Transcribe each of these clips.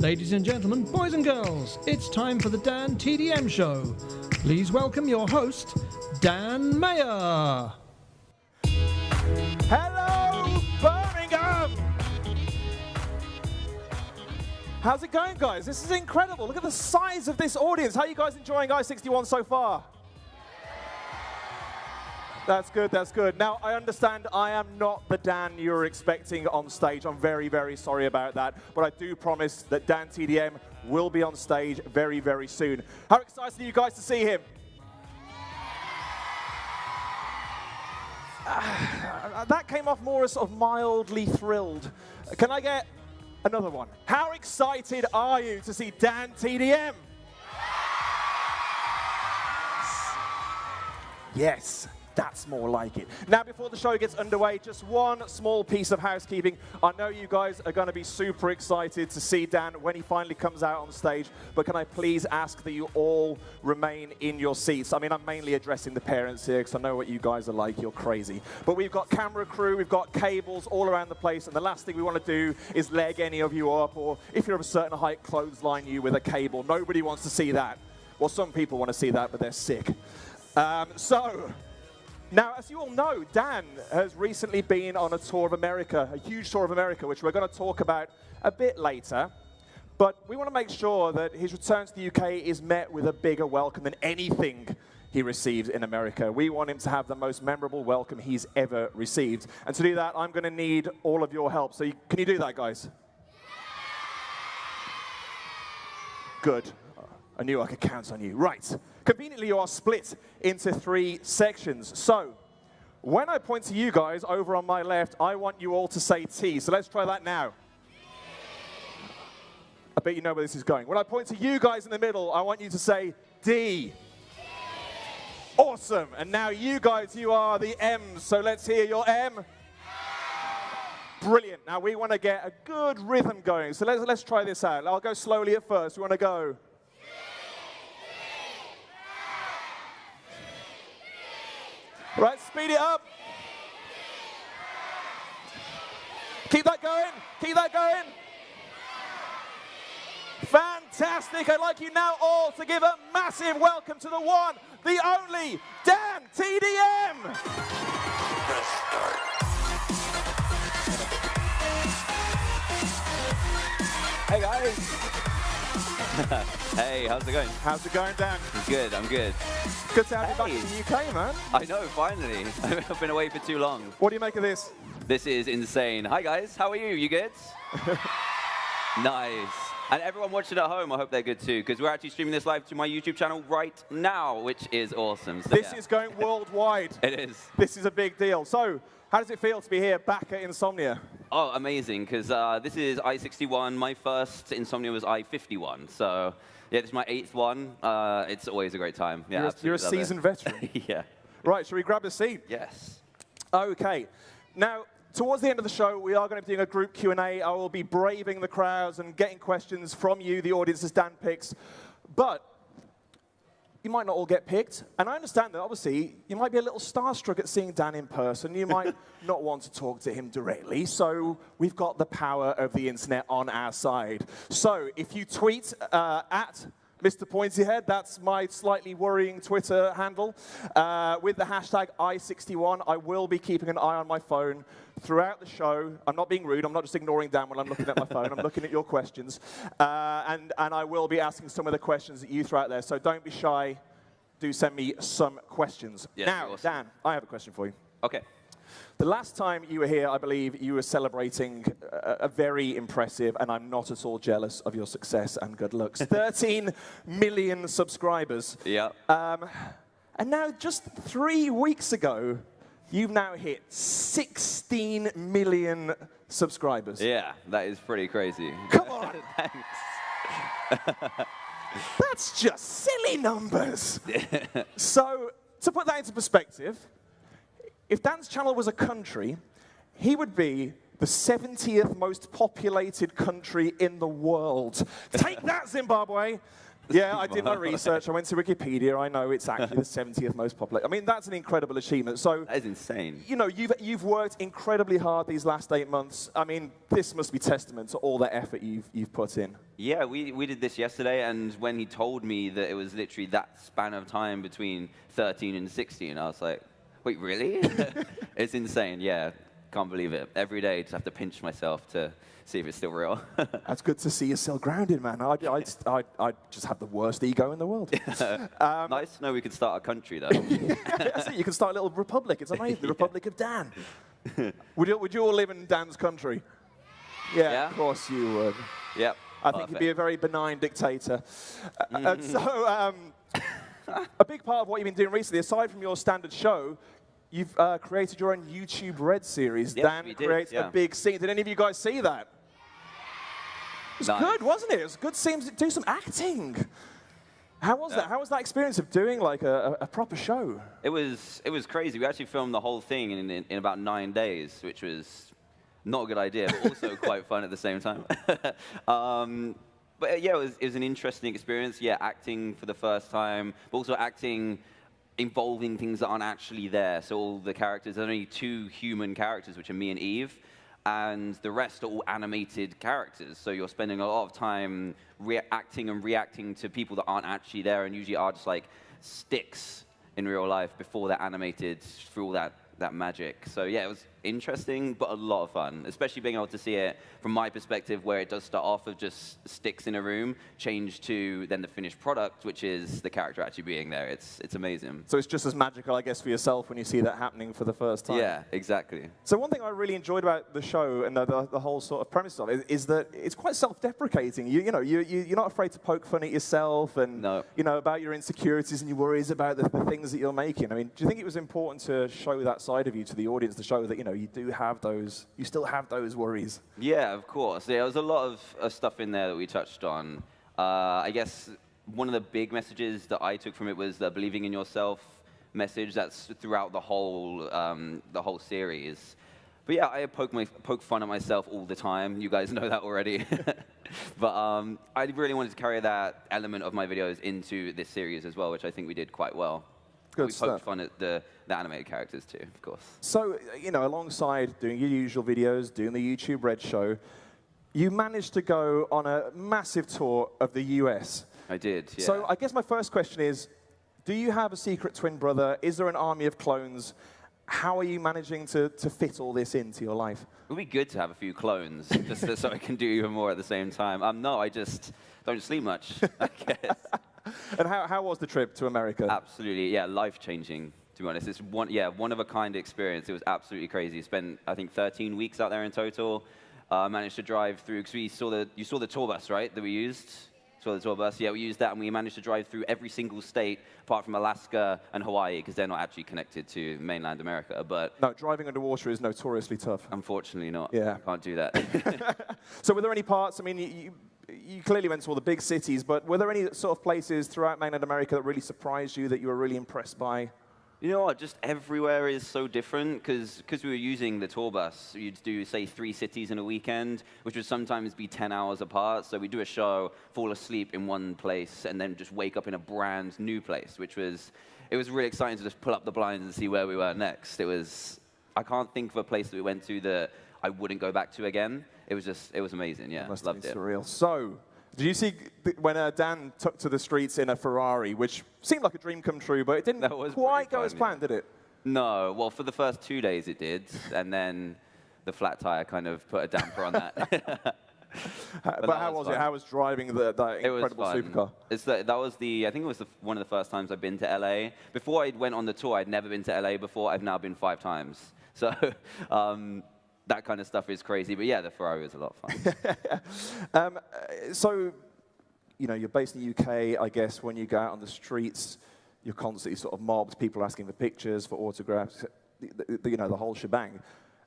Ladies and gentlemen, boys and girls, it's time for the Dantdm show. Please welcome your host, Dan Mayer. Hello, Birmingham! How's it going, guys? This is incredible. Look at the size of this audience. How are you guys enjoying I-61 so far? That's good, that's good. Now, I understand I am not the Dan you were expecting on stage. I'm very, very sorry about that. But I do promise that Dantdm will be on stage very, very soon. How excited are you guys to see him? That came off more as sort of mildly thrilled. Can I get another one? How excited are you to see Dantdm? Yes. That's more like it. Now, before the show gets underway, just one small piece of housekeeping. I know you guys are going to be super excited to see Dan when he finally comes out on stage, but can I please ask that you all remain in your seats? I mean, I'm mainly addressing the parents here because I know what you guys are like. You're crazy. But we've got camera crew, we've got cables all around the place, and the last thing we want to do is leg any of you up, or if you're of a certain height, clothesline you with a cable. Nobody wants to see that. Well, some people want to see that, but they're sick. Now, as you all know, Dan has recently been on a tour of America, a huge tour of America, which we're going to talk about a bit later. But we want to make sure that his return to the UK is met with a bigger welcome than anything he receives in America. We want him to have the most memorable welcome he's ever received. And to do that, I'm going to need all of your help. So can you do that, guys? Good. I knew I could count on you. Right. Conveniently, you are split into 3 sections. So, when I point to you guys over on my left, I want you all to say T. So let's try that now. I bet you know where this is going. When I point to you guys in the middle, I want you to say D. Awesome. And now you guys, you are the M's. So let's hear your M. Brilliant. Now we want to get a good rhythm going. So let's try this out. I'll go slowly at first. We want to go. Right, speed it up. Keep that going. Keep that going. Fantastic. I'd like you now all to give a massive welcome to the one, the only, Dantdm. Hey, guys. Hey, how's it going? How's it going, Dan? It's good, I'm good. Good to have you back in the UK, man. I know, finally. I've been away for too long. What do you make of this? This is insane. Hi, guys. How are you? You good? Nice. And everyone watching at home, I hope they're good too, because we're actually streaming this live to my YouTube channel right now, which is awesome. So, this is going worldwide. It is. This is a big deal. So, how does it feel to be here back at Insomnia? Oh, amazing, because this is I-61. My first Insomnia was I-51. So, yeah, this is my 8th one. It's always a great time. Yeah, you're a seasoned veteran. Yeah. Right, shall we grab a seat? Yes. Okay. Now, towards the end of the show, we are going to be doing a group Q&A. I will be braving the crowds and getting questions from you, the audience, as Dan picks. But you might not all get picked. And I understand that, obviously, you might be a little starstruck at seeing Dan in person. You might not want to talk to him directly. So we've got the power of the internet on our side. So if you tweet at Mr. Pointyhead, that's my slightly worrying Twitter handle, with the hashtag I61, I will be keeping an eye on my phone throughout the show. I'm not being rude. I'm not just ignoring Dan when I'm looking at my phone. I'm looking at your questions. And I will be asking some of the questions that you throw out there. So don't be shy. Do send me some questions. Yes, now, awesome. Dan, I have a question for you. Okay. The last time you were here, I believe you were celebrating a very impressive, and I'm not at all jealous of your success and good looks, 13 million subscribers. Yeah. And now, just 3 weeks ago, you've now hit 16 million subscribers. Yeah, that is pretty crazy. Come on. Thanks. That's just silly numbers. So, to put that into perspective, if Dan's channel was a country, he would be the 70th most populated country in the world. Take that, Zimbabwe. Yeah, I did my research. I went to Wikipedia. I know it's actually the 70th most popular. I mean, that's an incredible achievement. So That is insane. you know, you've worked incredibly hard these last 8 months. I mean, this must be testament to all the effort you've put in. Yeah, we did this yesterday, and when he told me that it was literally that span of time between 13 and 16, I was like, wait, really? It's insane, yeah. Can't believe it. Every day, just have to pinch myself to see if it's still real. That's good to see you're still grounded, man. I just have the worst ego in the world. Nice to know we could start a country, though. That's it. You can start a little republic. It's amazing. The Republic of Dan. Would you all live in Dan's country? Yeah, of course you would. Yep. I think you'd be a very benign dictator. So a big part of what you've been doing recently, aside from your standard show, you've created your own YouTube Red series. Yes, Dan we did, creates yeah. a big scene. Did any of you guys see that? It was good, wasn't it? It was good seeing do some acting. How was that? How was that experience of doing like a proper show? It was crazy. We actually filmed the whole thing in about 9 days, which was not a good idea, but also quite fun at the same time. But yeah, it was an interesting experience. Yeah, acting for the first time, but also acting involving things that aren't actually there. So all the characters, there's only 2 human characters, which are me and Eve, and the rest are all animated characters. So you're spending a lot of time acting and reacting to people that aren't actually there, and usually are just like sticks in real life before they're animated through all that magic. So yeah, it was interesting, but a lot of fun, especially being able to see it from my perspective, where it does start off of just sticks in a room, change to then the finished product, which is the character actually being there. It's amazing. So it's just as magical, I guess, for yourself when you see that happening for the first time. Yeah, exactly. So one thing I really enjoyed about the show and the whole sort of premise of it is that it's quite self-deprecating. You know, you're not afraid to poke fun at yourself and you know, about your insecurities and your worries about the things that you're making. I mean, do you think it was important to show that side of you to the audience, to show that you do have those, you still have those worries? Yeah, of course. There was a lot of stuff in there that we touched on. I guess one of the big messages that I took from it was the believing in yourself message that's throughout the whole series. But yeah, I poke fun at myself all the time. You guys know that already. But I really wanted to carry that element of my videos into this series as well, which I think we did quite well. We poked fun at the animated characters too, of course. So, alongside doing your usual videos, doing the YouTube Red show, you managed to go on a massive tour of the US. I did, yeah. So I guess my first question is, do you have a secret twin brother? Is there an army of clones? How are you managing to fit all this into your life? It would be good to have a few clones, just so I can do even more at the same time. No, I just don't sleep much, I guess. And how was the trip to America? Absolutely, yeah, life-changing, to be honest. It's one-of-a-kind experience. It was absolutely crazy. Spent, I think, 13 weeks out there in total. Managed to drive through, because you saw the tour bus, right, that we used? Saw the tour bus, yeah, we used that, and we managed to drive through every single state, apart from Alaska and Hawaii, because they're not actually connected to mainland America, but... No, driving underwater is notoriously tough. Unfortunately not. Yeah. Can't do that. So were there any parts, I mean, you clearly went to all the big cities, but were there any sort of places throughout mainland America that really surprised you, that you were really impressed by? You know what, just everywhere is so different, because we were using the tour bus. You'd do, say, 3 cities in a weekend, which would sometimes be 10 hours apart. So we'd do a show, fall asleep in one place, and then just wake up in a brand new place, it was really exciting to just pull up the blinds and see where we were next. I can't think of a place that we went to that I wouldn't go back to again. It was amazing, yeah, loved it. Surreal. So, did you see when Dan took to the streets in a Ferrari, which seemed like a dream come true, but it didn't quite go as planned, did it? No, well, for the first 2 days it did, and then the flat tire kind of put a damper on that. But how was it? How was driving that incredible supercar? I think it was one of the first times I've been to LA. Before I went on the tour, I'd never been to LA before. I've now been 5 times. So that kind of stuff is crazy. But yeah, the Ferrari was a lot of fun. So, you're based in the UK, I guess. When you go out on the streets, you're constantly sort of mobbed, people asking for pictures, for autographs, the whole shebang.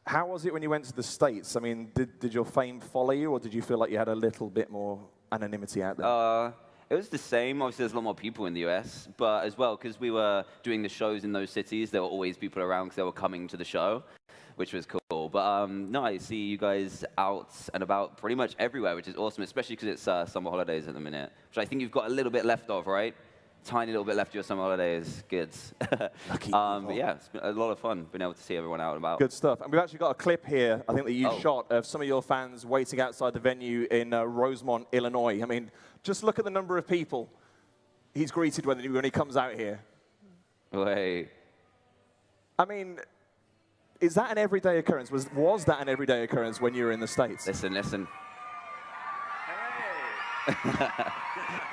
How was it when you went to the States? I mean, did your fame follow you, or did you feel like you had a little bit more anonymity out there? It was the same. Obviously, there's a lot more people in the US, but as well, because we were doing the shows in those cities, there were always people around because they were coming to the show. which was cool. But no, I see you guys out and about pretty much everywhere, which is awesome, especially because it's summer holidays at the minute, which I think you've got a little bit left of, right? Tiny little bit left of your summer holidays. Good. Lucky but yeah, it's been a lot of fun being able to see everyone out and about. Good stuff. And we've actually got a clip here, I think, that you shot of some of your fans waiting outside the venue in Rosemont, Illinois. I mean, just look at the number of people he's greeted when he comes out here. Wait. I mean, is that an everyday occurrence? Was that an everyday occurrence when you were in the States? Listen, listen. Hey.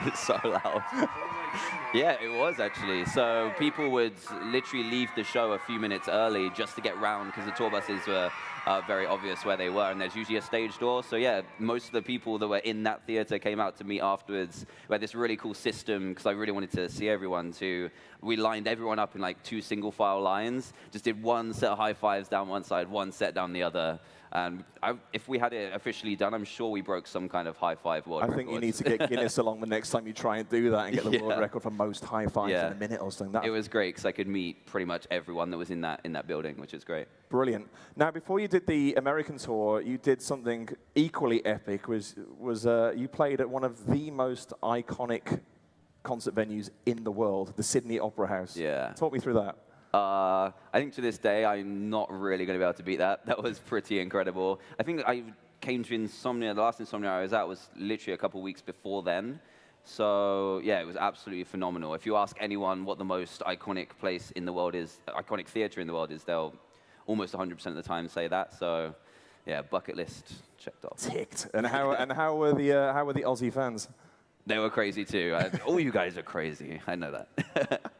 It's so loud. Yeah, it was actually. So people would literally leave the show a few minutes early just to get round because the tour buses were very obvious where they were, and there's usually a stage door. So yeah, most of the people that were in that theater came out to meet afterwards. We had this really cool system because I really wanted to see everyone too. We lined everyone up in like 2 single file lines, just did one set of high fives down one side, one set down the other. And if we had it officially done, I'm sure we broke some kind of high five world record. I think you need to get Guinness along the next time you try and do that and get the world record for most high fives in a minute or something. It was great because I could meet pretty much everyone that was in that building, which is great. Brilliant. Now, before you did the American tour, you did something equally epic. You played at one of the most iconic concert venues in the world, the Sydney Opera House. Yeah. Talk me through that. I think to this day, I'm not really going to be able to beat that. That was pretty incredible. I think I came to Insomnia. The last Insomnia I was at was literally a couple weeks before then. So yeah, it was absolutely phenomenal. If you ask anyone what the most iconic place in the world is, iconic theater in the world is, they'll almost 100% of the time say that. So yeah, bucket list checked off. Ticked. And how were the Aussie fans? They were crazy too. All you guys are crazy. I know that.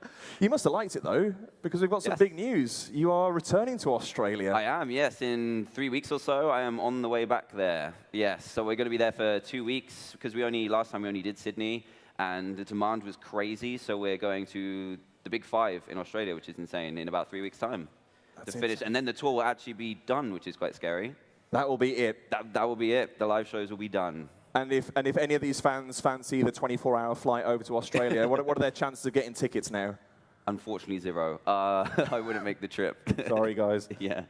You must have liked it, though, because we've got some big news. You are returning to Australia. I am, yes. In 3 weeks or so, I am on the way back there. Yes, so we're going to be there for 2 weeks, because last time we only did Sydney, and the demand was crazy, so we're going to the Big 5 in Australia, which is insane, in about 3 weeks' time to finish. Insane. And then the tour will actually be done, which is quite scary. That will be it. That will be it. The live shows will be done. And if any of these fans fancy the 24-hour flight over to Australia, what are their chances of getting tickets now? Unfortunately, 0. I wouldn't make the trip. Sorry, guys. Yeah.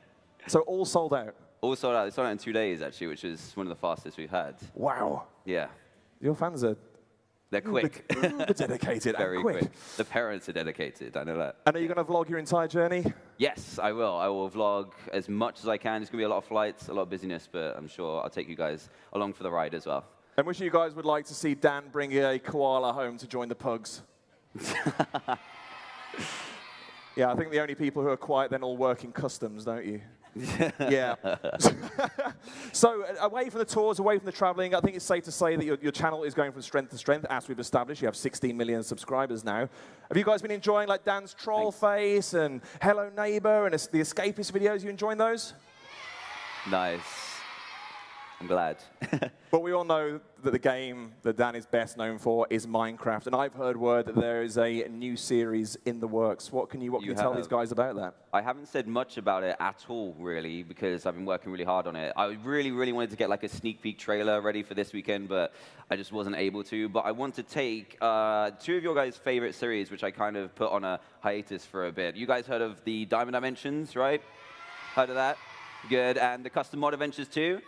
So all sold out? All sold out. They sold out in 2 days, actually, which is one of the fastest we've had. Wow. Yeah. Your fans are... They're quick. They're dedicated Very and quick. The parents are dedicated, I know that. And are you going to vlog your entire journey? Yes, I will. I will vlog as much as I can. There's going to be a lot of flights, a lot of busyness, but I'm sure I'll take you guys along for the ride as well. And which of you guys would like to see Dan bring a koala home to join the pugs? Yeah, I think the only people who are quiet then all work in customs, don't you? Yeah. So away from the tours, away from the traveling, I think it's safe to say that your channel is going from strength to strength, as we've established. You have 16 million subscribers now. Have you guys been enjoying like Dan's troll face and Hello Neighbor and the Escapist videos? You enjoying those? Nice. I'm glad. But we all know that the game that Dan is best known for is Minecraft, and I've heard word that there is a new series in the works. What can you tell these guys about that? I haven't said much about it at all, really, because I've been working really hard on it. I really, really wanted to get like a sneak peek trailer ready for this weekend, but I just wasn't able to. But I want to take 2 of your guys' favorite series, which I kind of put on a hiatus for a bit. You guys heard of the Diamond Dimensions, right? Heard of that? Good. And the Custom Mod Adventures too?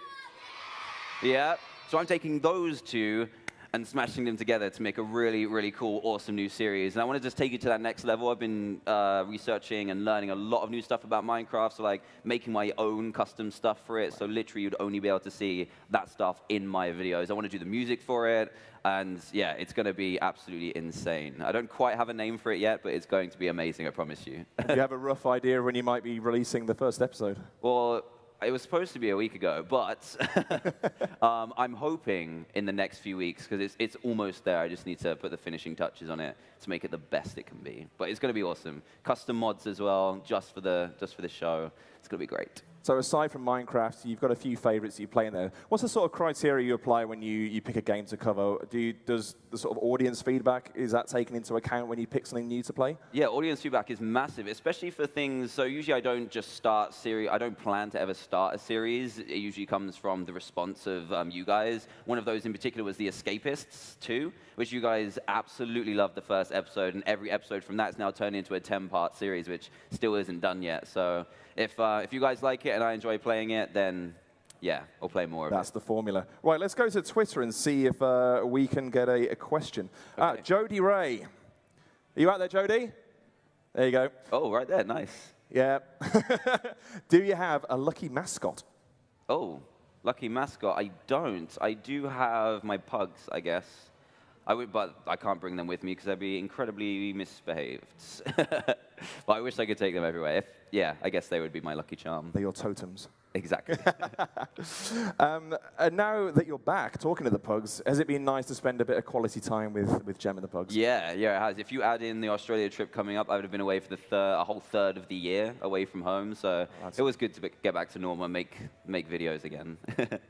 Yeah, so I'm taking those 2 and smashing them together to make a really, really cool, awesome new series. And I want to just take it to that next level. I've been researching and learning a lot of new stuff about Minecraft, so like making my own custom stuff for it. So literally you'd only be able to see that stuff in my videos. I want to do the music for it, and yeah, it's going to be absolutely insane. I don't quite have a name for it yet, but it's going to be amazing, I promise you. Do you have a rough idea when you might be releasing the first episode? Well, it was supposed to be a week ago, but I'm hoping in the next few weeks, because it's almost there. I just need to put the finishing touches on it to make it the best it can be. But it's going to be awesome. Custom mods as well, just for the show. It's going to be great. So aside from Minecraft, you've got a few favorites you play in there. What's the sort of criteria you apply when you pick a game to cover? Does the sort of audience feedback, is that taken into account when you pick something new to play? Yeah, audience feedback is massive, especially for things. So usually I don't just start series. I don't plan to ever start a series. It usually comes from the response of you guys. One of those in particular was the Escapists 2, which you guys absolutely loved the first episode, and every episode from that is now turned into a 10-part series, which still isn't done yet. So if if you guys like it and I enjoy playing it, then yeah, I'll play more of it. That's the formula. Right, let's go to Twitter and see if we can get a question. Okay. Jody Ray. Are you out there, Jody? There you go. Oh, right there, nice. Yeah. Do you have a lucky mascot? Oh, lucky mascot. I don't. I do have my pugs, I guess. But I can't bring them with me because they'd be incredibly misbehaved. But I wish I could take them everywhere. Yeah, I guess they would be my lucky charm. They're your totems. Exactly. And now that you're back talking to the pugs, has it been nice to spend a bit of quality time with Gem and the pugs? Yeah, it has. If you add in the Australia trip coming up, I would have been away for a whole third of the year away from home. So it was good to get back to normal and make videos again.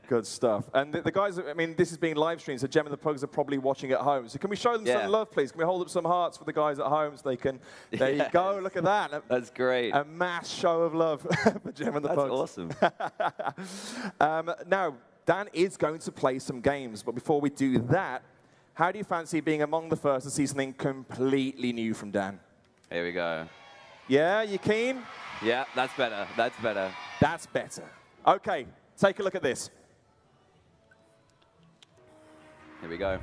Good stuff. And the guys, I mean, this is being live streamed, so Gem and the pugs are probably watching at home. So can we show them some love, please? Can we hold up some hearts for the guys at home so they can, there you go, look at that. That's great. A mass show of love for Gem and the pugs. That's awesome. Now, Dan is going to play some games, but before we do that, how do you fancy being among the first to see something completely new from Dan? Here we go. Yeah, you keen? Yeah, that's better. That's better. That's better. Okay, take a look at this. Here we go.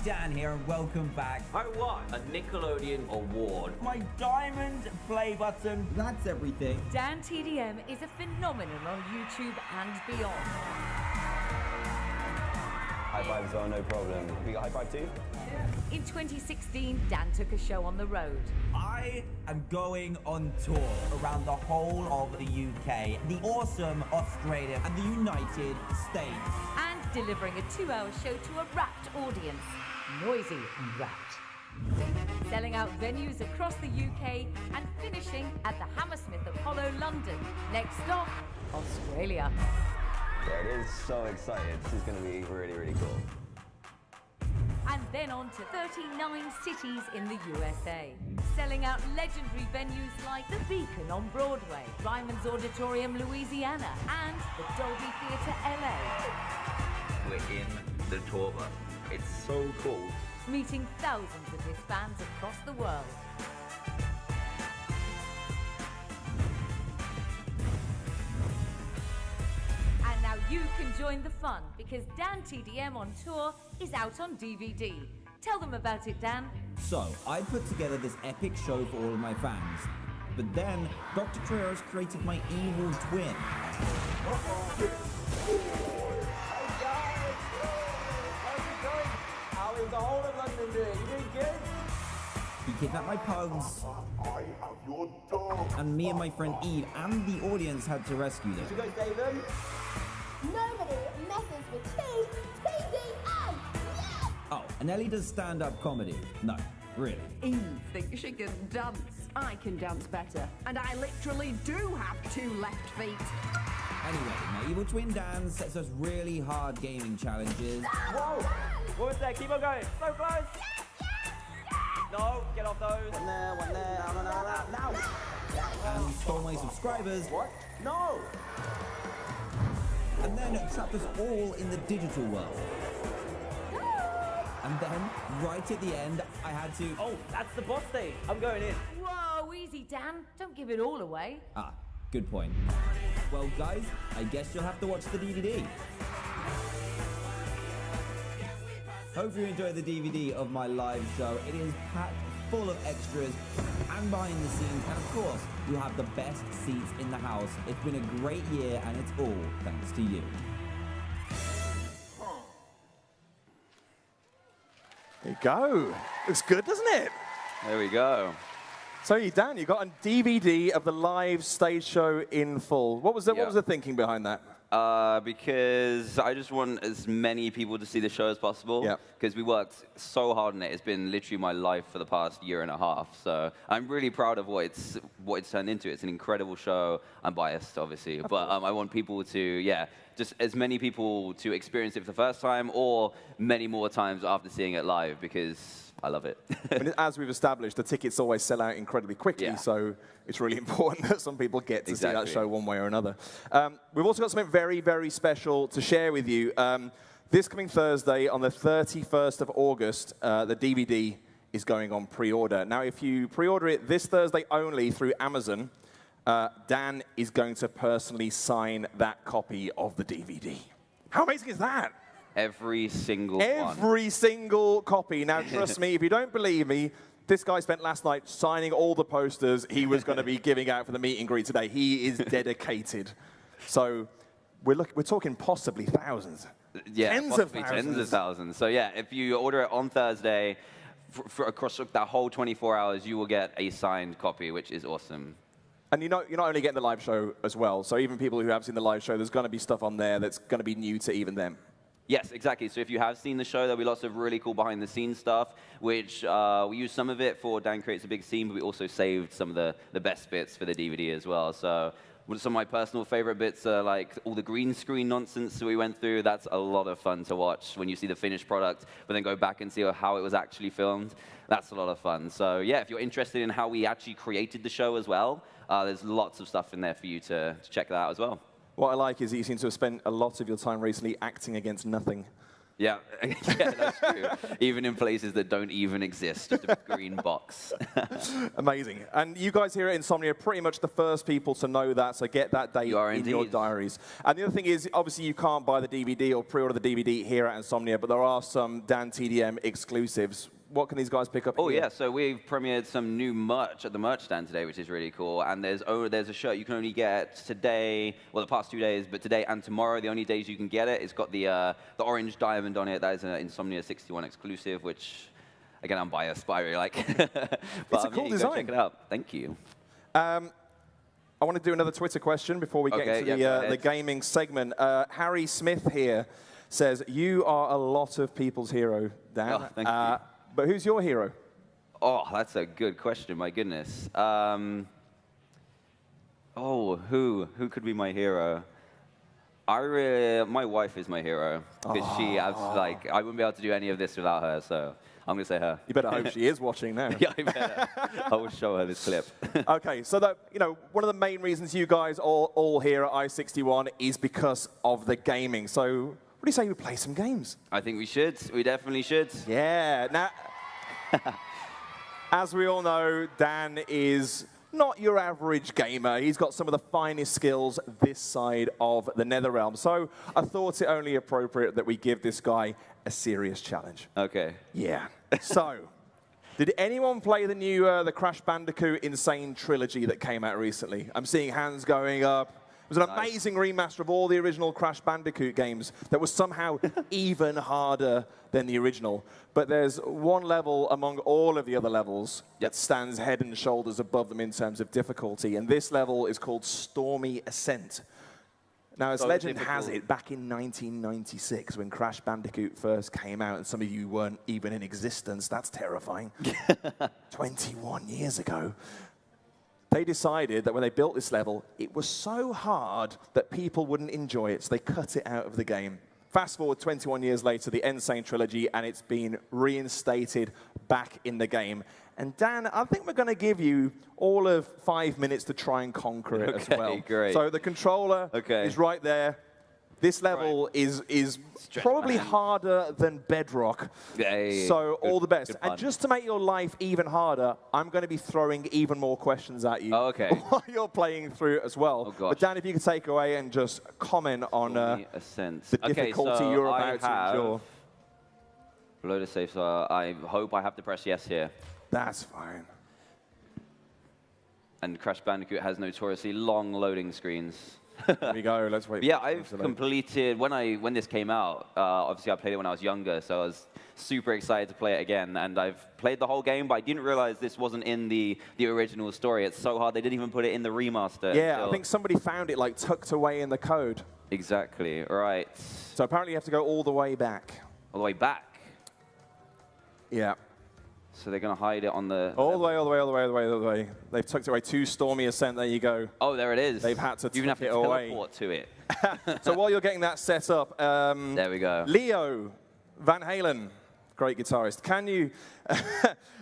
Dan here and welcome back. I won a Nickelodeon award. My diamond play button. That's everything. DanTdm is a phenomenon on YouTube and beyond. High fives are no problem. We got high five too? In 2016, Dan took a show on the road. I am going on tour around the whole of the UK, the awesome Australia and the United States. And delivering a 2-hour show to a rapt audience. Noisy and rapt. Selling out venues across the UK and finishing at the Hammersmith Apollo London. Next stop, Australia. Yeah, it is so exciting. This is going to be really, really cool. And then on to 39 cities in the USA. Selling out legendary venues like the Beacon on Broadway, Ryman's Auditorium, Louisiana, and the Dolby Theatre, LA. We're in the tour bus. It's so cool. Meeting thousands of his fans across the world. And now you can join the fun because DanTdm on tour is out on DVD. Tell them about it, Dan. So, I put together this epic show for all of my fans. But then, Dr. Trevor's created my evil twin. The whole of London doing? You doing good? He kidnapped my pugs. I have your dog. And me and my friend Eve and the audience had to rescue them. You guys save them? Nobody messes with teamtdm. Yes! Oh, and Ellie does stand-up comedy. No, really. Eve thinks she can dance. I can dance better. And I literally do have 2 left feet. Anyway, my evil twin Dan sets us really hard gaming challenges. Whoa! What was that? Keep on going. So close. No, get off those. One there. No. Now. And stole my subscribers. What? No. And then trapped us all in the digital world. And then, right at the end, I had to... Oh, that's the boss stage. I'm going in. Whoa, easy, Dan. Don't give it all away. Ah, good point. Well, guys, I guess you'll have to watch the DVD. Hope you enjoy the DVD of my live show. It is packed full of extras and behind the scenes. And of course, you have the best seats in the house. It's been a great year and it's all thanks to you. There you go. Looks good, doesn't it? There we go. So, Dan, you got a DVD of the live stage show in full. What was the thinking behind that? Because I just want as many people to see the show as possible. Yeah. Because we worked so hard on it. It's been literally my life for the past year and a half. So I'm really proud of what it's turned into. It's an incredible show. I'm biased, obviously, but I want people to, just as many people to experience it for the first time or many more times after seeing it live because I love it. And as we've established, the tickets always sell out incredibly quickly, Yeah. so it's really important that some people get to see that Exactly. show one way or another. We've also got something very, very special to share with you. This coming Thursday, on the 31st of August, the DVD is going on pre-order. Now, if you pre-order it this Thursday only through Amazon, Dan is going to personally sign that copy of the DVD. How amazing is that? Every single one. Every single copy. Now, trust me, if you don't believe me, this guy spent last night signing all the posters he was going to be giving out for the meet and greet today. He is dedicated. So we're talking possibly thousands. Yeah, tens of possibly thousands. tens of thousands. So yeah, if you order it on Thursday, for across that whole 24 hours, you will get a signed copy, which is awesome. And you're not only getting the live show as well. So even people who have seen the live show, there's going to be stuff on there that's going to be new to even them. Yes, exactly. So if you have seen the show, there'll be lots of really cool behind-the-scenes stuff, which we used some of it for Dan Creates a Big Scene, but we also saved some of the best bits for the DVD as well. So some of my personal favorite bits are like all the green screen nonsense that we went through. That's a lot of fun to watch when you see the finished product, but then go back and see how it was actually filmed. That's a lot of fun. So yeah, if you're interested in how we actually created the show as well, there's lots of stuff in there for you to check that out as well. What I like is that you seem to have spent a lot of your time recently acting against nothing. Yeah, yeah, that's true. Even in places that don't even exist, just a green box. Amazing. And you guys here at Insomnia are pretty much the first people to know that, so get that date in your diaries. And the other thing is, obviously, you can't buy the DVD or pre-order the DVD here at Insomnia, but there are some Dantdm exclusives. What can these guys pick up? Oh, yeah, so we've premiered some new merch at the merch stand today, which is really cool. And there's a shirt you can only get today, well, the past 2 days, but today and tomorrow, the only days you can get it. It's got the orange diamond on it. That is an Insomnia 61 exclusive, which, again, I'm biased, but I really like. But, it's a cool design. Check it out. Thank you. I want to do another Twitter question before we get into the gaming segment. Harry Smith here says, you are a lot of people's hero, Dan. Oh, thank you. But who's your hero? Oh, that's a good question. My goodness. Who could be my hero? My wife is my hero because she, I wouldn't be able to do any of this without her. So I'm gonna say her. You better hope she is watching now. Yeah, I better. I will show her this clip. Okay, so one of the main reasons you guys all here at I61 is because of the gaming. So. What do you say we play some games? I think we should. We definitely should. Yeah. Now, as we all know, Dan is not your average gamer. He's got some of the finest skills this side of the Netherrealm. So I thought it only appropriate that we give this guy a serious challenge. Okay. Yeah. So, did anyone play the new the Crash Bandicoot Insane trilogy that came out recently? I'm seeing hands going up. It was an amazing remaster of all the original Crash Bandicoot games that was somehow even harder than the original. But there's one level among all of the other levels that stands head and shoulders above them in terms of difficulty, and this level is called Stormy Ascent. Now, as legend has it, back in 1996, when Crash Bandicoot first came out, and some of you weren't even in existence, that's terrifying, 21 years ago, they decided that when they built this level, it was so hard that people wouldn't enjoy it, so they cut it out of the game. Fast forward 21 years later, the Insane trilogy, and it's been reinstated back in the game. And Dan, I think we're going to give you all of 5 minutes to try and conquer it as well. Great. So the controller is right there. This level is probably harder than Bedrock. So all the best. And just to make your life even harder, I'm going to be throwing even more questions at you while you're playing through it as well. But Dan, if you could take away and just comment on the difficulty you're about to endure. Load a save, so I hope I have to press yes here. That's fine. And Crash Bandicoot has notoriously long loading screens. There we go. Let's wait. Yeah, I've completed when this came out. Obviously, I played it when I was younger, so I was super excited to play it again. And I've played the whole game, but I didn't realize this wasn't in the original story. It's so hard they didn't even put it in the remaster. Yeah, I think somebody found it like tucked away in the code. Exactly. Right. So apparently, you have to go all the way back. All the way back. Yeah. So they're going to hide it on the... All the way. They've tucked it away. 2 Stormy Ascent. There you go. Oh, there it is. They've had to even have to teleport to it. So while you're getting that set up... there we go. Leo Van Halen Great guitarist. Can you,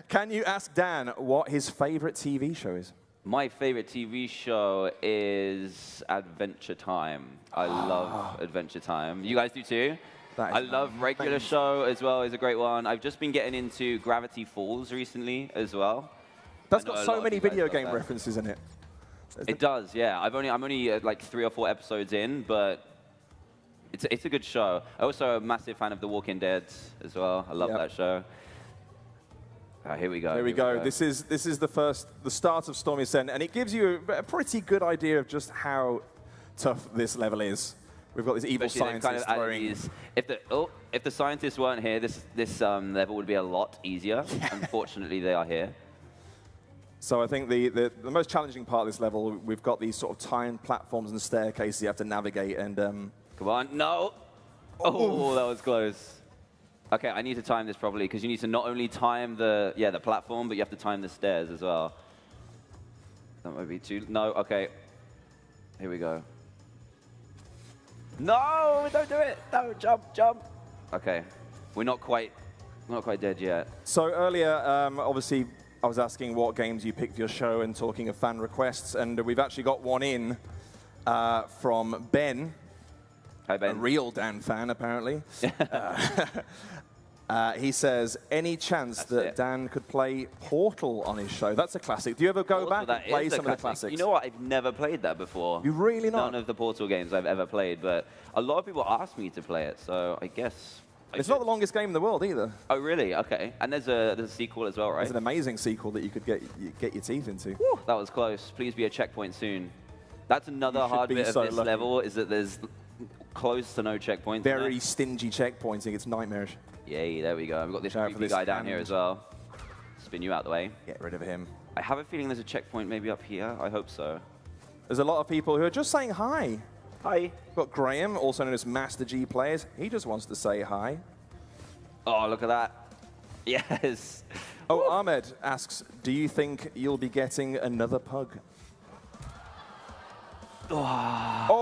can you ask Dan what his favorite TV show is? My favorite TV show is Adventure Time. I love Adventure Time. You guys do too? I love Regular Show as well. Is a great one. I've just been getting into Gravity Falls recently as well. That's got so many video game references in it. It does, yeah. I'm only like 3 or 4 episodes in, but it's a good show. I'm also a massive fan of The Walking Dead as well. I love that show. Here we go. Here we go. This is the start of Stormy Ascent, and it gives you a pretty good idea of just how tough this level is. We've got this evil scientist throwing. If the scientists weren't here, this level would be a lot easier. Unfortunately, they are here. So I think the most challenging part of this level, we've got these sort of timed platforms and staircases you have to navigate. And come on, no! Oh, that was close. Okay, I need to time this properly because you need to not only time the platform, but you have to time the stairs as well. That might be too. No, okay. Here we go. No, don't do it. No, jump. Okay, we're not quite dead yet. So earlier, obviously, I was asking what games you picked for your show and talking of fan requests, and we've actually got one in from Ben. Hi, Ben. A real Dan fan, apparently. He says, any chance that Dan could play Portal on his show? That's a classic. Do you ever go back and play some of the classics? You know what? I've never played that before. You really not? None of the Portal games I've ever played, but a lot of people ask me to play it, so I guess... It's not the longest game in the world either. Oh, really? Okay. And there's a sequel as well, right? There's an amazing sequel that you could get your teeth into. Woo, that was close. Please be a checkpoint soon. That's another hard bit of this level, is that there's close to no checkpoints. Very stingy checkpointing. It's nightmarish. Yay, there we go. We've got this creepy guy down here as well. Spin you out the way. Get rid of him. I have a feeling there's a checkpoint maybe up here. I hope so. There's a lot of people who are just saying hi. Hi. We've got Graham, also known as Master G Players. He just wants to say hi. Oh, look at that. Yes. Oh, woo. Ahmed asks, do you think you'll be getting another pug? Oh!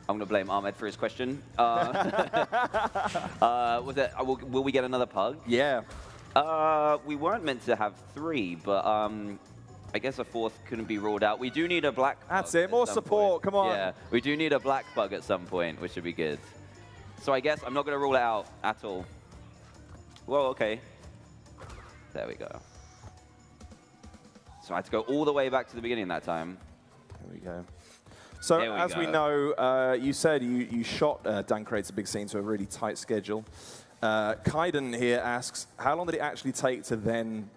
I'm going to blame Ahmed for his question. Was it, will we get another pug? Yeah. We weren't meant to have 3, but I guess a 4th couldn't be ruled out. We do need a black pug. That's it. More support. Come on. Yeah, we do need a black pug at some point, which would be good. So I guess I'm not going to rule it out at all. Well, okay. There we go. So I had to go all the way back to the beginning that time. There we go. So as we know, you said you shot Dan Creates a Big Scene to a really tight schedule. Kaiden here asks, how long did it actually take to then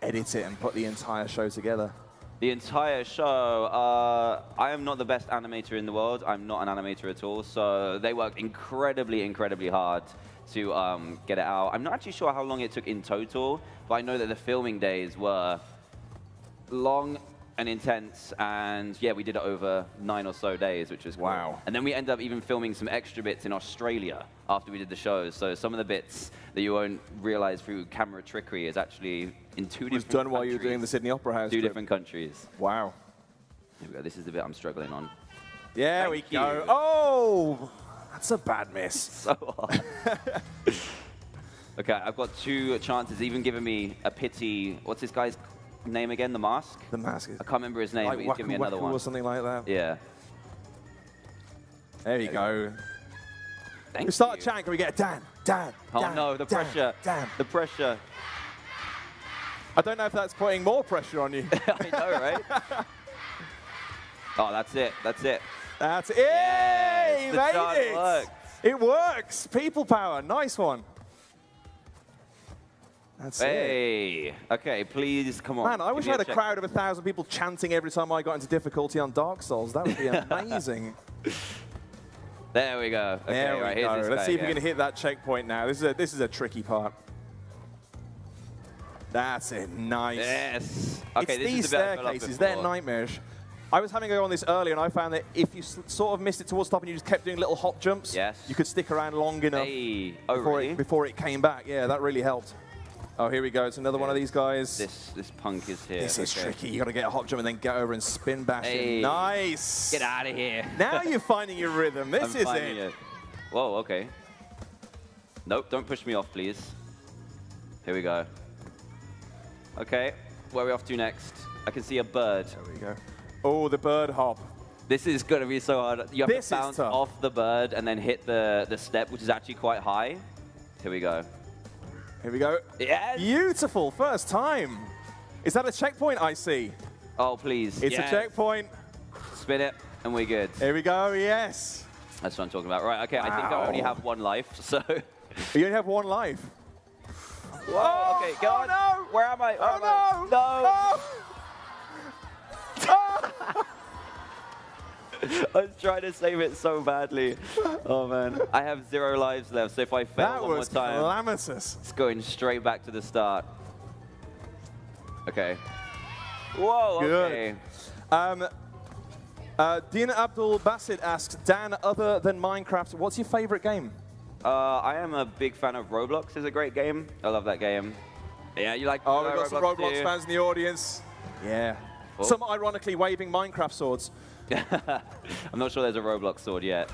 edit it and put the entire show together? The entire show, I am not the best animator in the world. I'm not an animator at all. So they worked incredibly, incredibly hard to get it out. I'm not actually sure how long it took in total, but I know that the filming days were long and intense, and yeah, we did it over 9 or so days, which was cool. Wow. And then we ended up even filming some extra bits in Australia after we did the shows. So some of the bits that you won't realize through camera trickery is actually in 2 different countries. done while you were doing the Sydney Opera House. 2 different countries. Wow. Here we go. This is the bit I'm struggling on. Yeah, Thank we you. go. Oh, that's a bad miss. So hard. Okay, I've got 2 chances, even giving me a pity. What's this guy's name again? The Mask? The Mask. I can't remember his name, Like but he's giving me another one. Or something like that. Yeah. There you go. Thank We start you. chatting, can we get Dan? Oh no, the pressure. Dan. The pressure. I don't know if that's putting more pressure on you. I know, right? Oh, that's it. That's it. That's it. Yes, He the made chart it. worked. It works. People power. Nice one. That's it. Hey. Okay, please, come on. Man, I wish I had a crowd of 1,000 people chanting every time I got into difficulty on Dark Souls. That would be amazing. There we go. Okay, there we right, go. here's this Let's guy see if we again. can hit that checkpoint now. This is a tricky part. That's it. Nice. Yes. Okay, It's this these is the bit I fell off staircases. They're before. nightmarish. I was having a go on this earlier, and I found that if you sort of missed it towards the top and you just kept doing little hop jumps, you could stick around long enough Hey. Oh, really? before it came back. Yeah, that really helped. Oh, here we go. It's another one of these guys. This punk is here. This is tricky. You got to get a hop jump and then get over and spin bash Hey. him. Nice. Get out of here. Now you're finding your rhythm. This I'm is finding it. Whoa, okay. Nope, don't push me off, please. Here we go. Okay, where are we off to next? I can see a bird. There we go. Oh, the bird hop. This is going to be so hard. You have This to is bounce tough. off the bird and then hit the step, which is actually quite high. Here we go. Here we go. Yes! Beautiful, first time. Is that a checkpoint I see? Oh, please. It's yes. a checkpoint. Spin it, and we're good. Here we go, yes. That's what I'm talking about. Right, okay, I think I only have one life, so... You only have one life. Whoa, okay, go on. No. Where am I? Where am I? No! No! I was trying to save it so badly. Oh, man. I have 0 lives left, so if I fail That one more was time, calamitous. it's going straight back to the start. Okay. Whoa, okay. Good. Dean Abdul Basit asks, Dan, other than Minecraft, what's your favorite game? I am a big fan of Roblox. It's a great game. I love that game. Yeah, you like Oh, we've got some Roblox too? fans in the audience. Yeah. Oh. Some ironically waving Minecraft swords. I'm not sure there's a Roblox sword yet.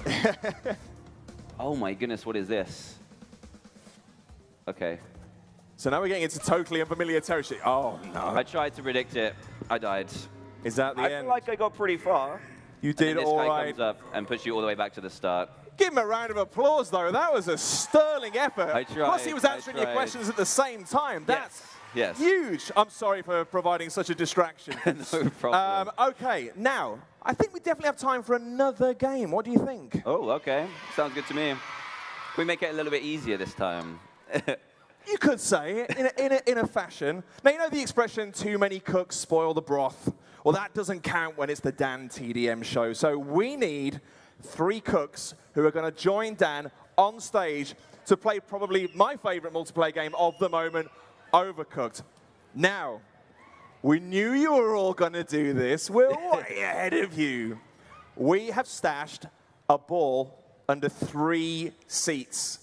Oh my goodness, what is this? Okay. So now we're getting into totally unfamiliar territory. Oh, no. I tried to predict it. I died. Is that the I end? feel like I got pretty far. You And did then this all guy right. comes up and puts you all the way back to the start. Give him a round of applause, though. That was a sterling effort. I tried, Plus, he was answering your tried. questions at the same time. That's Yes. huge. I'm sorry for providing such a distraction. No problem. Okay, now, I think we definitely have time for another game. What do you think? Oh, okay. Sounds good to me. We make it a little bit easier this time. You could say, in a fashion. Now, you know the expression, too many cooks spoil the broth? Well, that doesn't count when it's the Dan TDM show. So we need 3 cooks who are going to join Dan on stage to play probably my favorite multiplayer game of the moment, Overcooked. Now, we knew you were all going to do this. We're way ahead of you. We have stashed a ball under 3 seats.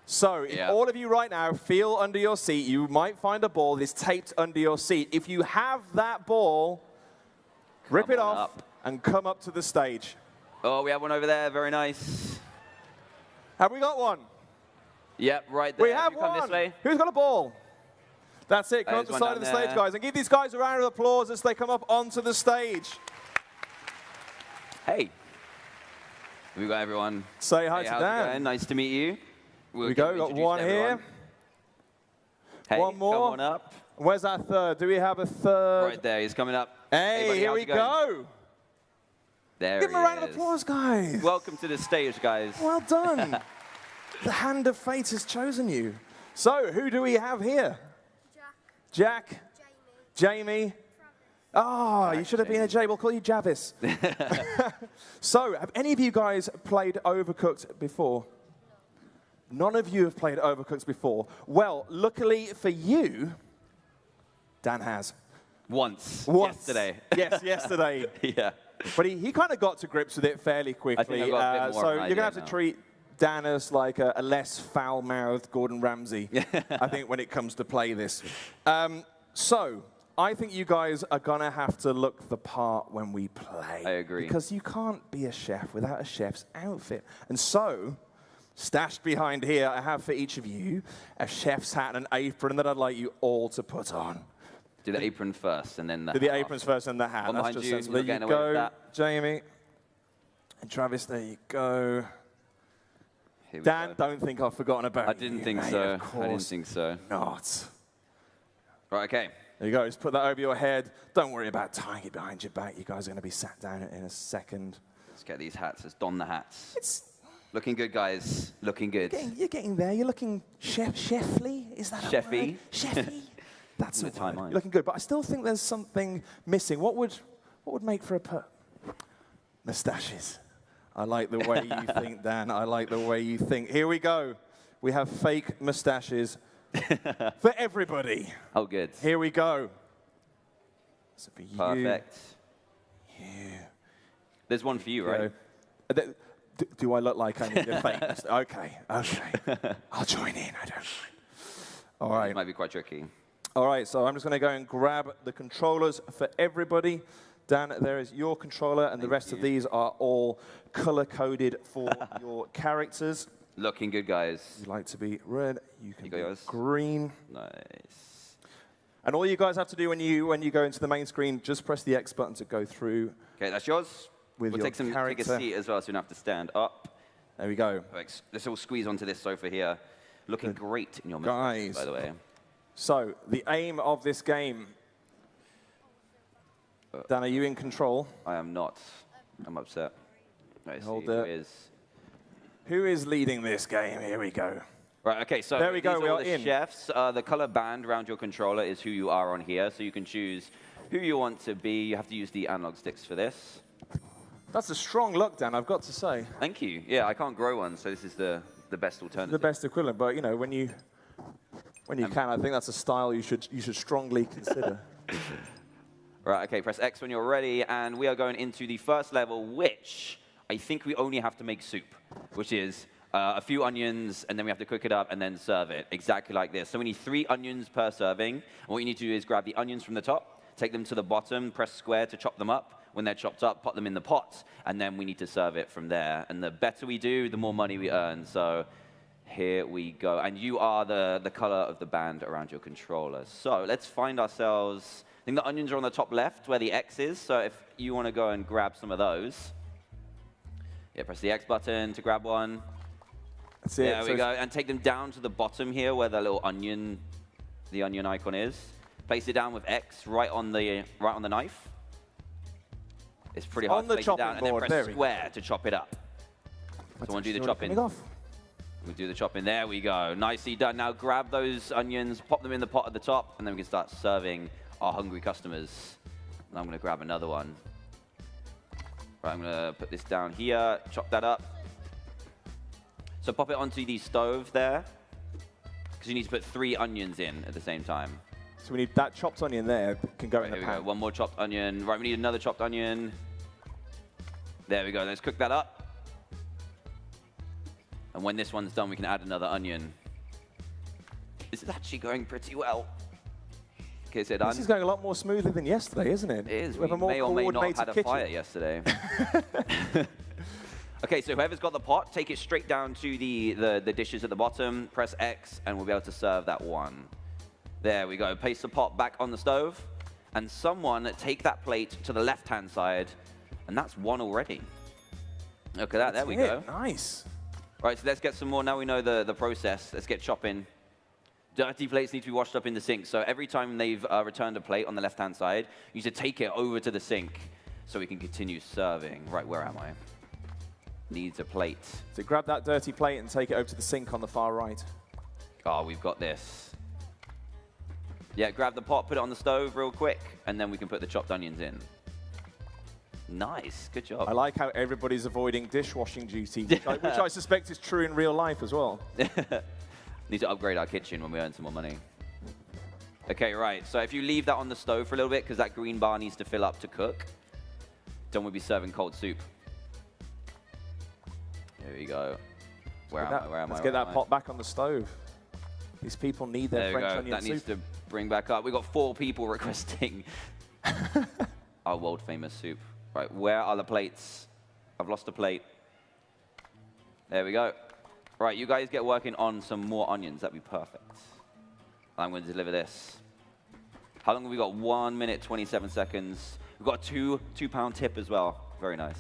So if all of you right now feel under your seat, you might find a ball that is taped under your seat. If you have that ball, rip it off and come up to the stage. Oh, we have one over there. Very nice. Have we got one? Yep, right there. We have You come one. this way. Who's got a ball? That's it. Come up There's to the one side of the down stage, there. guys. And give these guys a round of applause as they come up onto the stage. Hey. We got everyone. Say hi Hey, to how's it Dan. going? Nice to meet you. Here we go. Got one here. Hey, One more. Come on up. Where's our third? Do we have a third? Right there. He's coming up. Hey, buddy, here how's we it going? go. There Give him a he round of is. applause, guys. Welcome to the stage, guys. Well done. The hand of fate has chosen you. So, who do we have here? Jack. Jamie. Ah, you should have been a J. We'll call you Javis. So, have any of you guys played Overcooked before? None of you have played Overcooked before. Well, luckily for you, Dan has. Once. Once. Yesterday. Yes, yesterday. Yeah. But he kind of got to grips with it fairly quickly. I think I've got a bit more so of an you're going to have idea to now. treat Dan as like a less foul-mouthed Gordon Ramsay, I think, when it comes to play this. So I think you guys are going to have to look the part when we play. I agree. Because you can't be a chef without a chef's outfit. And so, stashed behind here, I have for each of you a chef's hat and an apron that I'd like you all to put on. Do the apron first, and then the Do the hat aprons after. first and the hat. One That's behind just you, sensible. you're There you getting away with go, that. Jamie. And Travis, there you go. Here we Dan, go. don't think I've forgotten about you. I didn't think mate, so. Of I didn't course think so. not. Right, okay. There you go. Just put that over your head. Don't worry about tying it behind your back. You guys are going to be sat down in a second. Let's get these hats. Let's don the hats. It's Looking good, guys. Looking good. you're getting there. You're looking chefly. Is that a Chefy. word? Chefy. That's a The time word. on. You're looking good, but I still think there's something missing. What would make for a mustaches? I like the way you think, Dan. I like the way you think. Here we go. We have fake mustaches for everybody. Oh, good. Here we go. So for you. Perfect. You. There's one for you, right? Do I look like I need a fake mustache? Okay. I'll join in. I don't mind. All right. This might be quite tricky. All right, so I'm just going to go and grab the controllers for everybody. Dan, there is your controller, and the rest of these are all color-coded for your characters. Looking good, guys. You like to be red, you can got be yours? green. Nice. And all you guys have to do when you go into the main screen, just press the X button to go through. Okay, that's yours. With we'll your take character. a seat as well, so you don't have to stand up. There we go. Let's all squeeze onto this sofa here. Looking great in your Guys. by the way. So, the aim of this game. Dan, are you in control? I am not. I'm upset. Right, Hold who it. is? Who is leading this game? Here we go. Right, okay, so there we go, these we are are the in. chefs. The color band around your controller is who you are on here, so you can choose who you want to be. You have to use the analog sticks for this. That's a strong look, Dan, I've got to say. Thank you. Yeah, I can't grow one, so this is the best alternative. The best equivalent, but you know, when you can, I think that's a style you should strongly consider. Right, okay, press X when you're ready, and we are going into the first level, which I think we only have to make soup, which is a few onions, and then we have to cook it up and then serve it, exactly like this. So we need 3 onions per serving, and what you need to do is grab the onions from the top, take them to the bottom, press square to chop them up. When they're chopped up, put them in the pot, and then we need to serve it from there. And the better we do, the more money we earn. So here we go. And you are the color of the band around your controller. So let's find ourselves. I think the onions are on the top left where the X is. So if you want to go and grab some of those, yeah, press the X button to grab one. That's it. There we go. And take them down to the bottom here where the little onion, the onion icon is. Place it down with X right on the knife. It's pretty hard to place it down, and then press square to chop it up. So we'll do the chopping. We do the chopping. There we go. Nicely done. Now grab those onions, pop them in the pot at the top, and then we can start serving our hungry customers. And I'm going to grab another one. Right, I'm going to put this down here, chop that up. So pop it onto the stove there, because you need to put 3 onions in at the same time. So we need that chopped onion there, can go in the pan. Here we go. One more chopped onion. Right, we need another chopped onion. There we go. Let's cook that up. And when this one's done, we can add another onion. This is actually going pretty well. Okay, so done. This is going a lot more smoothly than yesterday, isn't it? It is. We have a more may or may not have had a kitchen. fire yesterday. Okay, so whoever's got the pot, take it straight down to the dishes at the bottom. Press X, and we'll be able to serve that one. There we go. Place the pot back on the stove. And someone take that plate to the left-hand side. And that's one already. Look at that. There we go. Nice. Right, so let's get some more. Now we know the process. Let's get chopping. Dirty plates need to be washed up in the sink. So every time they've returned a plate on the left-hand side, you need to take it over to the sink so we can continue serving. Right, where am I? Needs a plate. So grab that dirty plate and take it over to the sink on the far right. Oh, we've got this. Yeah, grab the pot, put it on the stove real quick, and then we can put the chopped onions in. Nice, good job. I like how everybody's avoiding dishwashing duty, which I suspect is true in real life as well. Need to upgrade our kitchen when we earn some more money. Okay, right, so if you leave that on the stove for a little bit, because that green bar needs to fill up to cook, then we'll be serving cold soup. There we go. Where am I? Let's get that pot back on the stove. These people need their French onion soup. That needs to bring back up. We've got 4 people requesting our world-famous soup. Right, where are the plates? I've lost a plate. There we go. Right, you guys get working on some more onions. That'd be perfect. I'm going to deliver this. How long have we got? 1 minute, 27 seconds. We've got a £2 tip as well. Very nice.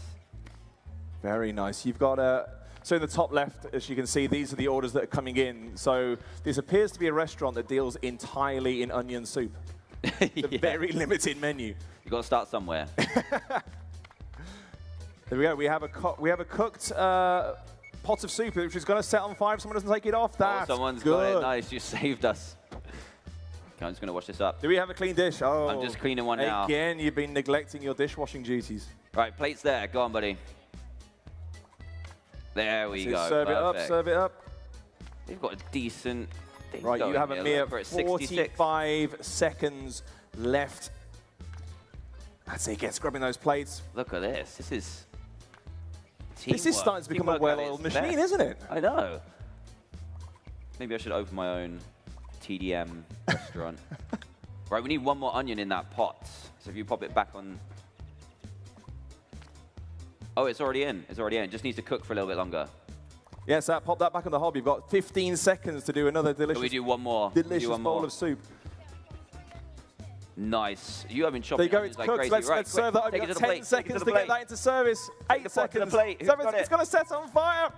Very nice. You've got a... So in the top left, as you can see, these are the orders that are coming in. So this appears to be a restaurant that deals entirely in onion soup. It's a very limited menu. You've got to start somewhere. There we go. We have a cooked pot of soup, which is going to set on fire if someone doesn't take it off. That's someone's good. got it. Nice. You saved us. Okay, I'm just going to wash this up. Do we have a clean dish? Oh, I'm just cleaning one now. Again, you've been neglecting your dishwashing duties. Right, plates there. Go on, buddy. There we go. Serve it up, serve it up. We've got a decent thing Right, you have a mere 66. 45 seconds left. That's it, get scrubbing those plates. Look at this. This is teamwork. This is starting to become a well-oiled machine, isn't it? I know. Maybe I should open my own TDM restaurant. Right, we need one more onion in that pot. So if you pop it back on... Oh, it's already in. It's already in. It just needs to cook for a little bit longer. Yes, pop that back on the hob. You've got 15 seconds to do another delicious, We do one more. delicious bowl of soup. Nice. You have been There chopping you go, onions it's like cooked. crazy. Let's Right, serve that up. take You've it got to the 10 plate. seconds Take to it get that into service. 8 the pot to the seconds. plate. Who's got it? It's going to set on fire.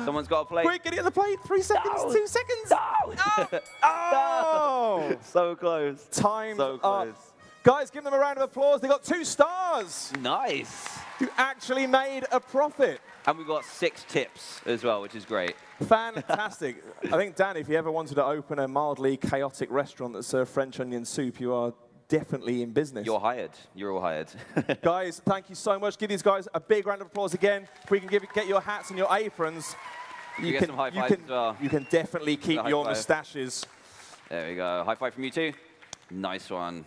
Someone's got a plate. Quick, get it in the plate. 3 seconds, No. 2 seconds. No. Oh! So close. Time's So close. up. Guys, give them a round of applause. They got 2 stars. Nice. You actually made a profit. And we've got 6 tips as well, which is great. Fantastic. I think, Dan, if you ever wanted to open a mildly chaotic restaurant that served French onion soup, you are definitely in business. You're hired. You're all hired. Guys, thank you so much. Give these guys a big round of applause again. If we can get your hats and your aprons, You get some high fives as well. You can definitely keep high your five. moustaches. There we go. High five from you two. Nice one.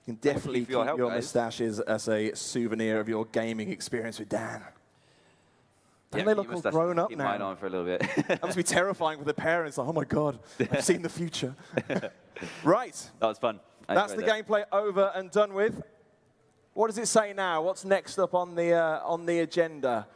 You can definitely you for keep your help, your guys. moustaches as a souvenir of your gaming experience with Dan. Don't they keep look your all mustache- grown up keep now? mine on for a little bit. That must be terrifying for the parents. Like, oh my God, I've seen the future. Right. That was fun. I That's the enjoyed that. gameplay over and done with. What does it say now? What's next up on the agenda?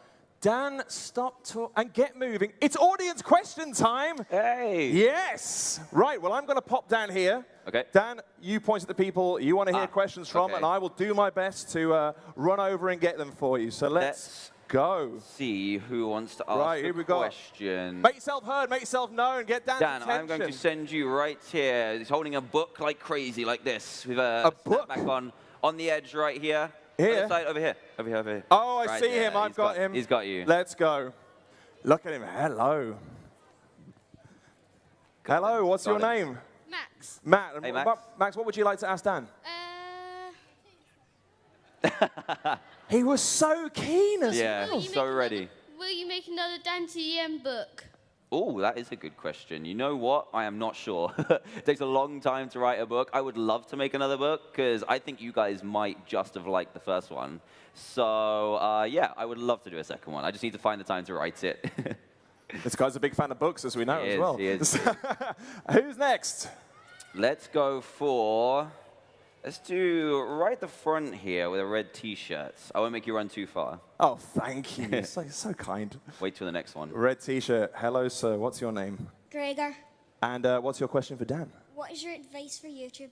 Dan, stop talking and get moving. It's audience question time. Hey. Yes. Right. Well, I'm going to pop down here. Okay. Dan, you point at the people you want to hear questions from, okay. and I will do my best to run over and get them for you. So let's go. See who wants to ask Right, a here we go. question. Make yourself heard. Make yourself known. Get Dan's Dan, attention. I'm going to send you right here. He's holding a book like crazy, like this, with a book? snapback on the edge right here. Here? Other side, over here. Over here, over here. Oh, I Right see there. him. I've He's got him. He's got you. Let's go. Look at him. Hello. Hello. What's your Got it. name? Max. Matt. Hey, Max. Max, what would you like to ask Dan? He was so keen as Yeah, well. so ready. Will you make another Dantdm book? Oh, that is a good question. You know what? I am not sure. It takes a long time to write a book. I would love to make another book because I think you guys might just have liked the first one. So, yeah, I would love to do a second one. I just need to find the time to write it. This guy's a big fan of books, as we know, He as is, well. he is. Who's next? Let's go for... Let's do right at the front here with a red T-shirt. I won't make you run too far. Oh, thank you. You're so kind. Wait till the next one. Red T-shirt. Hello, sir. What's your name? Gregor, And what's your question for Dan? what is your advice for YouTube?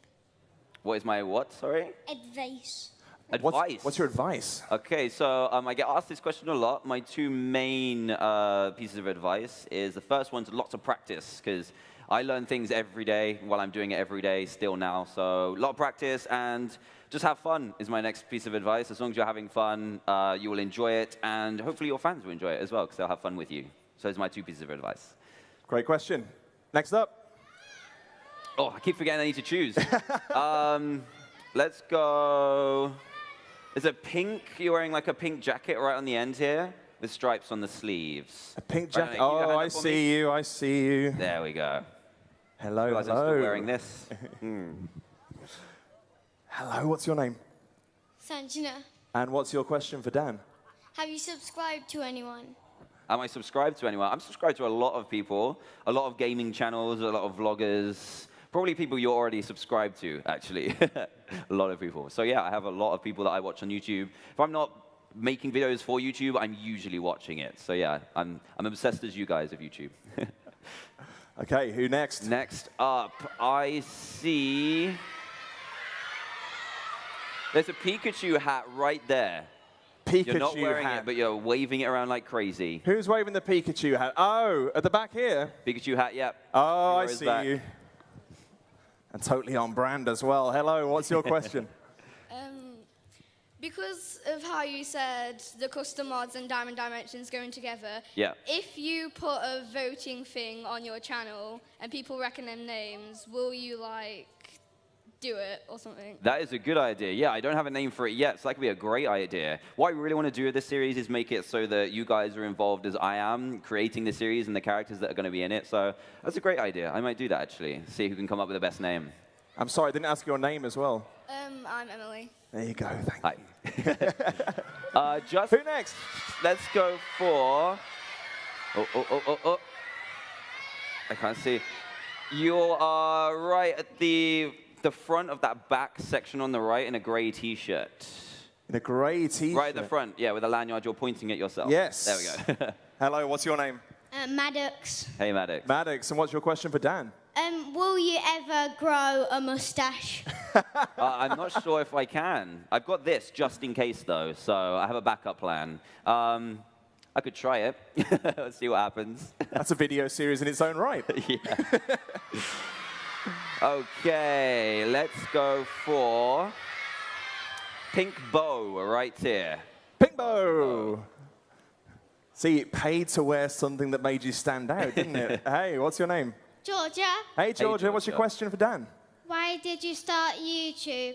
What is my what? Sorry? Advice. Advice. What's your advice? Okay, so I get asked this question a lot. My 2 main pieces of advice is the first one's lots of practice, because I learn things every day while I'm doing it every day still now. So a lot of practice and just have fun is my next piece of advice. As long as you're having fun, you will enjoy it, and hopefully your fans will enjoy it as well, because they'll have fun with you. So those are my 2 pieces of advice. Great question. Next up. Oh, I keep forgetting I need to choose. Let's go. Is it pink? You're wearing like a pink jacket right on the end here with stripes on the sleeves. A pink Right, jacket. can you Oh, hand I that for me? see you. I see you. There we go. Hello, Realize I'm hello. still wearing this. Hello, what's your name? Sanjana, And what's your question for Dan? have you subscribed to anyone? Am I subscribed to anyone? I'm subscribed to a lot of people, a lot of gaming channels, a lot of vloggers, probably people you're already subscribed to, actually. A lot of people. So yeah, I have a lot of people that I watch on YouTube. If I'm not making videos for YouTube, I'm usually watching it. So yeah, I'm obsessed as you guys of YouTube. Okay, who next? Next up, I see... There's a Pikachu hat right there. Pikachu You're not wearing hat. it, but you're waving it around like crazy. Who's waving the Pikachu hat? Oh, at the back here. Pikachu hat, yep. Oh, I His see back. you. And totally on brand as well. Hello, what's your question? Because of how you said the custom mods and Diamond Dimensions going together, Yeah. if you put a voting thing on your channel and people reckon them names, will you like do it or something? That is a good idea. Yeah, I don't have a name for it yet, so that could be a great idea. What I really want to do with this series is make it so that you guys are involved as I am, creating the series and the characters that are going to be in it. So that's a great idea. I might do that, actually. See who can come up with the best name. I'm sorry, I didn't ask your name as well. I'm Emily. There you go, thank Hi. you. Who next? Let's go for... Oh. I can't see. You are right at the front of that back section on the right in a grey T-shirt. In a grey T-shirt? Right at the front, yeah, with a lanyard. You're pointing at yourself. Yes. There we go. Hello, what's your name? Maddox. Hey, Maddox. Maddox, and what's your question for Dan? Will you ever grow a mustache? I'm not sure if I can. I've got this just in case, though, so I have a backup plan. I could try it. Let's see what happens. That's a video series in its own right. Yeah. Okay, let's go for pink bow right here. Pink bow. See, it paid to wear something that made you stand out, didn't it? Hey, what's your name? Georgia, Hey, Georgia, what's your question for Dan? why did you start YouTube?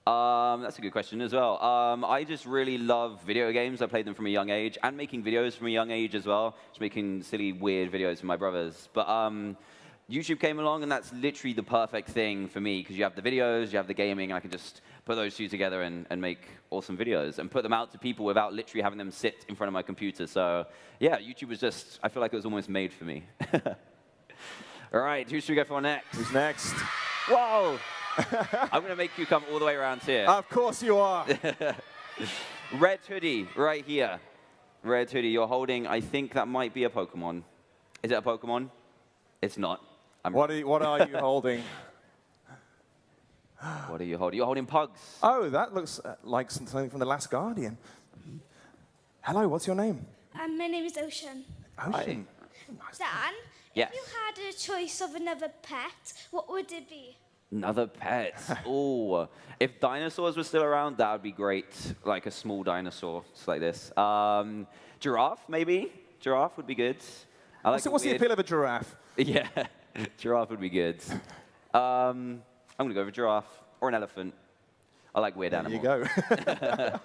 That's a good question as well. I just really love video games. I played them from a young age, and making videos from a young age as well. Just making silly, weird videos with my brothers. But YouTube came along, and that's literally the perfect thing for me, because you have the videos, you have the gaming, and I can just put those two together and make awesome videos, and put them out to people without literally having them sit in front of my computer. So yeah, YouTube was just, I feel like it was almost made for me. All right, who should we go for next? Who's next? Whoa! I'm going to make you come all the way around here. Of course you are. Red hoodie, right here. Red hoodie, you're holding, I think that might be a Pokemon. Is it a Pokemon? It's not. What are you holding? What are you holding? You're holding pugs. Oh, that looks like something from The Last Guardian. Hello, what's your name? My name is Ocean. Ocean. Dan, Yes. if you had a choice of another pet, what would it be? Another pet. Oh, if dinosaurs were still around, that would be great. Like a small dinosaur, just like this. Giraffe, maybe? Giraffe would be good. I like What's the appeal of a giraffe? Yeah, giraffe would be good. I'm going to go for giraffe or an elephant. I like weird animals. There you go.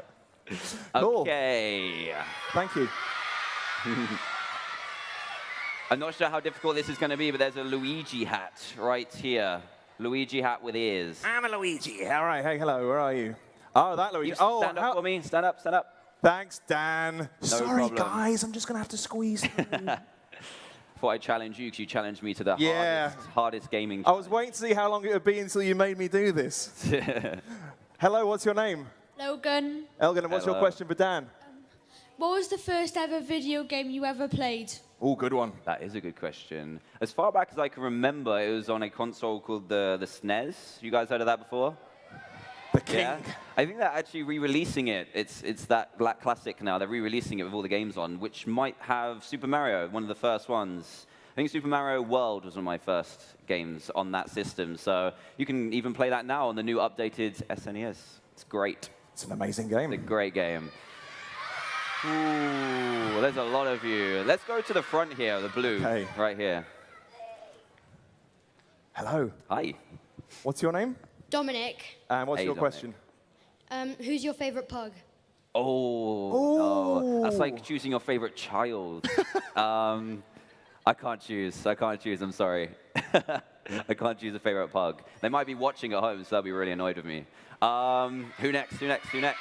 Cool. Okay. Thank you. I'm not sure how difficult this is going to be, but there's a Luigi hat right here. Luigi hat with ears. I'm a Luigi. All right. Hey, hello. Where are you? Oh, that Luigi. You stand up for me. Stand up. Stand up. Thanks, Dan. Sorry, problem. guys. I'm just going to have to squeeze through. Thought I'd challenge you because you challenged me to the hardest gaming I was waiting to see how long it would be until you made me do this. Hello, what's your name? Logan, Elgin, and what's your Hello. question for Dan? what was the first ever video game you ever played? Oh, good one. That is a good question. As far back as I can remember, it was on a console called the SNES. You guys heard of that before? The King. Yeah. I think they're actually re-releasing it. It's that black classic now. They're re-releasing it with all the games on, which might have Super Mario, one of the first ones. I think Super Mario World was one of my first games on that system. So you can even play that now on the new updated SNES. It's great. It's an amazing game. It's a great game. Ooh, there's a lot of you. Let's go to the front here, the blue, right here. Hello. Hi. What's your name? Dominic. And what's Hey, your Dominic. question? Who's your favorite pug? Oh, no. That's like choosing your favorite child. I can't choose. I can't choose. I'm sorry. I can't choose a favorite pug. They might be watching at home, so they'll be really annoyed with me. Who next? Who next? Who next?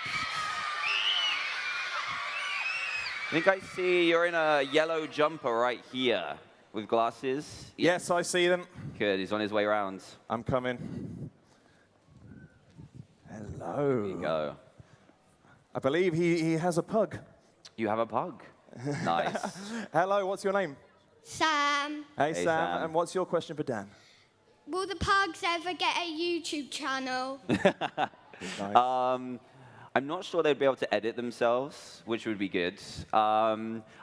I think I see you're in a yellow jumper right here with glasses. Yes, I see them. Good. He's on his way around. I'm coming. Hello. There you go. I believe he has a pug. You have a pug. Nice. Hello, what's your name? Sam. Hey, Hey, Sam. Sam. And what's your question for Dan? Will the pugs ever get a YouTube channel? Nice. I'm not sure they'd be able to edit themselves, which would be good. I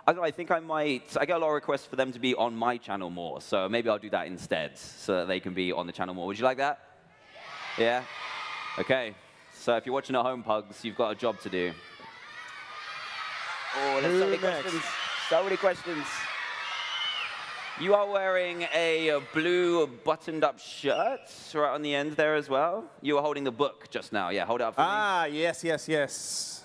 don't know, I think I might. I get a lot of requests for them to be on my channel more, so maybe I'll do that instead, so that they can be on the channel more. Would you like that? Yeah? Okay. So if you're watching at home, pugs, you've got a job to do. Oh, there's so many questions. So many questions. You are wearing a blue buttoned-up shirt right on the end there as well. You were holding the book just now. Yeah, hold it up for me. Ah, yes, yes, yes.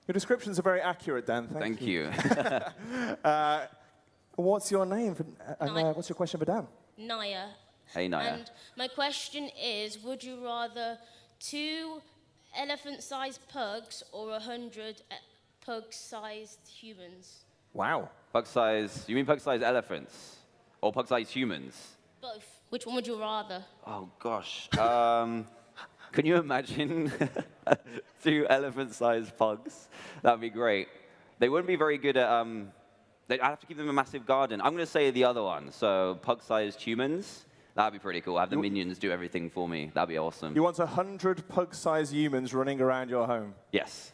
Your descriptions are very accurate, Dan. Thank you. What's your name? What's your question for Dan? Naya. Hey, Naya. And my question is, would you rather 2 elephant-sized pugs or 100 pug-sized humans? Wow. Pug-sized, you mean pug-sized elephants? Or pug-sized humans? Both. Which one would you rather? Oh, gosh. Can you imagine 2 elephant-sized pugs? That would be great. They wouldn't be very good at I'd have to give them a massive garden. I'm going to say the other one. So pug-sized humans. That'd be pretty cool. Have the minions do everything for me. That'd be awesome. You want 100 pug-sized humans running around your home? Yes.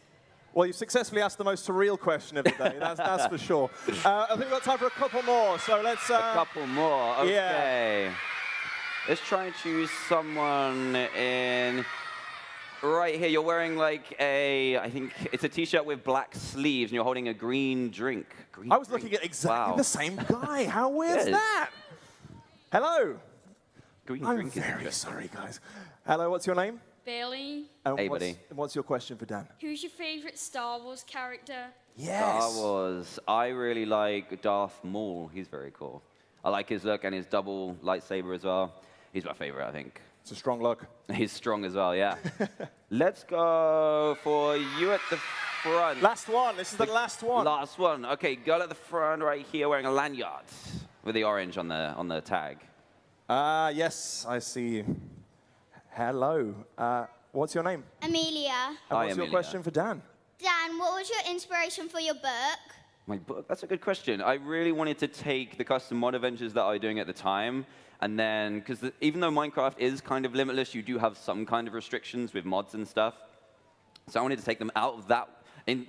Well, you've successfully asked the most surreal question of the day. That's for sure. I think we've got time for a couple more. So let's. A couple more. Okay. Yeah. Let's try and choose someone in. Right here, you're wearing like I think it's a t-shirt with black sleeves, and you're holding a green drink. I was looking at exactly the same guy. How weird is that? Hello. I'm very sorry, guys. Hello, what's your name? Bailey. Hey, buddy. What's your question for Dan? Who's your favorite Star Wars character? Yes. Star Wars. I really like Darth Maul. He's very cool. I like his look and his double lightsaber as well. He's my favorite, I think. It's a strong look. He's strong as well, yeah. Let's go for you at the front. Last one. This is the last one. Last one. Okay, girl at the front right here wearing a lanyard with the orange on the tag. Yes, I see you. Hello. What's your name? Amelia. And Hi, what's your Amelia. question for Dan? Dan, what was your inspiration for your book? My book? That's a good question. I really wanted to take the custom mod adventures that I was doing at the time, and then, because even though Minecraft is kind of limitless, you do have some kind of restrictions with mods and stuff. So I wanted to take them out of that.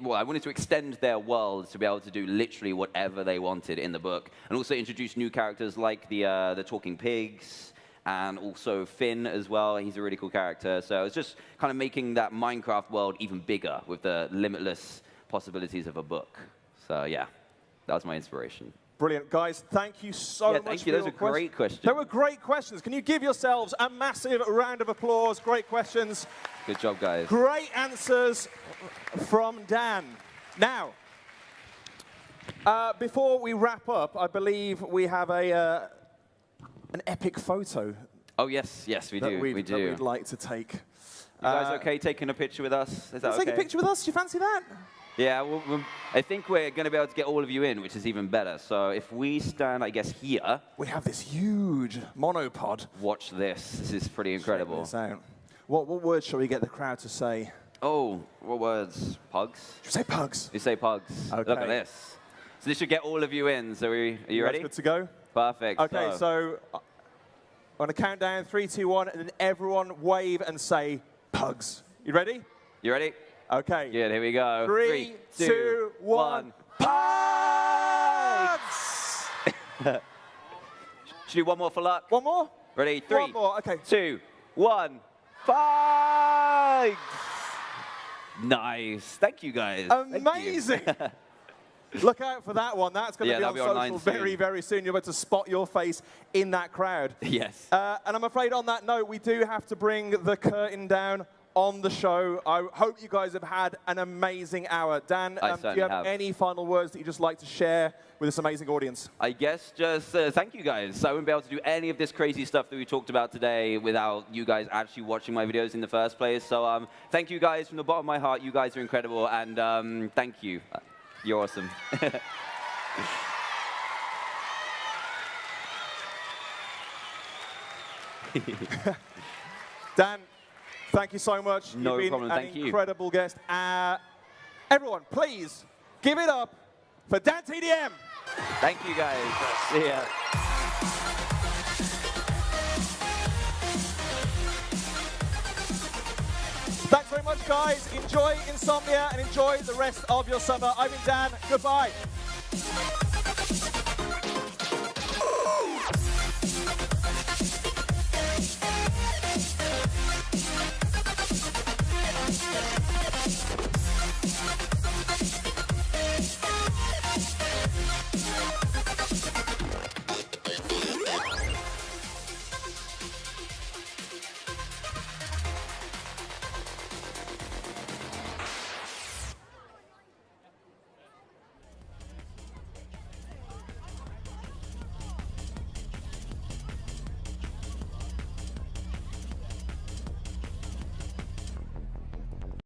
Well, I wanted to extend their world to be able to do literally whatever they wanted in the book, and also introduce new characters like the talking pigs, and also Finn as well. He's a really cool character. So it's just kind of making that Minecraft world even bigger with the limitless possibilities of a book. So yeah, that was my inspiration. Brilliant. Guys, thank you so much thank for you. Those your are great questions. They were great questions. Can you give yourselves a massive round of applause? Great questions. Good job, guys. Great answers from Dan. Now, before we wrap up, I believe we have an epic photo. Oh, yes, we do. We do. That we'd like to take. You guys okay taking a picture with us? Is that okay? Take a picture with us? Do you fancy that? Yeah, I think we're going to be able to get all of you in, which is even better. So if we stand, I guess, here. We have this huge monopod. Watch this. This is pretty incredible. Check this out. What words shall we get the crowd to say? Oh, what words? Pugs? Should we say pugs? You say pugs. Okay. Look at this. So this should get all of you in. So are you ready? Good to go? Perfect. Okay, so I'm going to count down 3, 2, 1, and then everyone wave and say pugs. You ready? You ready? Okay. Good, here we go. 3, 2, 1. Pugs! Should we do one more for luck? One more? Ready? 3, One more, okay. 2, 1. Pugs! Nice. Thank you, guys. Amazing. Look out for that one. That's going to be on social very, very soon. You're about to spot your face in that crowd. Yes. And I'm afraid on that note, we do have to bring the curtain down on the show. I hope you guys have had an amazing hour. Dan, do you have any final words that you'd just like to share with this amazing audience? I guess just thank you guys. I wouldn't be able to do any of this crazy stuff that we talked about today without you guys actually watching my videos in the first place. So thank you guys from the bottom of my heart. You guys are incredible, and thank you. You're awesome. Dan, thank you so much. No You've problem. been Thank an you. incredible guest. Everyone, please give it up for Dantdm. Thank you, guys. See ya. Thanks very much, guys. Enjoy Insomnia and enjoy the rest of your summer. I've been Dan. Goodbye.